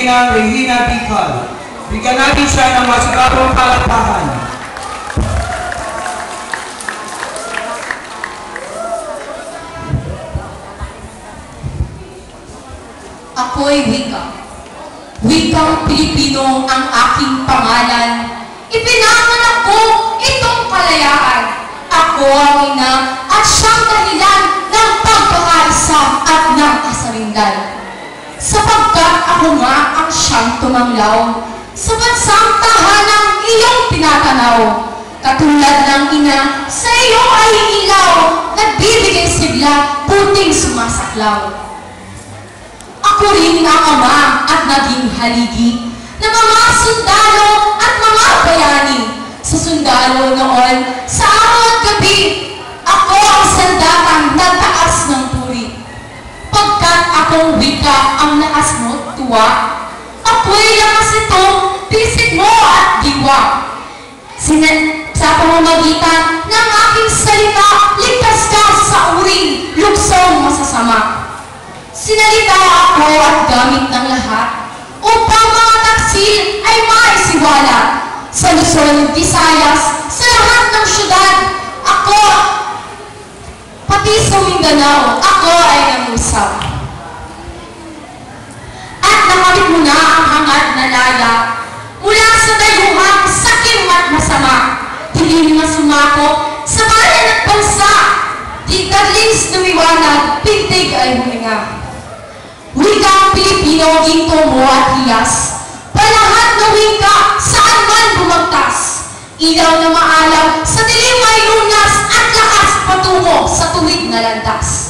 Regina Bicol. Bigyan natin siya ng masigabong palakpakan. Ako'y wika. Wikang Pilipino ang aking pangalan. Ipinanganak ko itong kalayaan. Ako ang ina at siyang dahilan ng pagkakaisa at ng kasarinlan. Sapagkat ako nga ang siyang tumanglaw sa bansang tahanang iyong tinatanaw. Katulad ng ina, sa iyo ay ilaw, nagbibigay sigla, puting sumasaklaw. Ako rin ang ama at naging haligi ng mga sundalo at mga bayani. Sa sundalo noon, sa araw at gabi, ako ang sandatang nagtaas ng puri. Pagkat akong wika ang lakas mo't tuwa, ako'y lakas itong pisik mo at diwa. Sa pamamagitan ng aking salita, ligtas ka sa uring luksong masasama. Sinalita ako at gamit ng lahat upang mga taksil ay maisiwala. Sa Luzon, Visayas, sa lahat ng syudad, ako, pati sa Mindanao, ako ay nangusap. At nakamit mo na ang hangad na laya mula sa dayuhang sakim at masama. Piling na sumako sa bayan at bansa, di kadlings lumiwanag, pintig ay huminga. Wikang Pilipino, ginto mo at hiyas, palahat na wika, saan man bumagtas. Ilaw na maalam, sa dilim ay lunas, at lakas patungo sa tuwid na landas.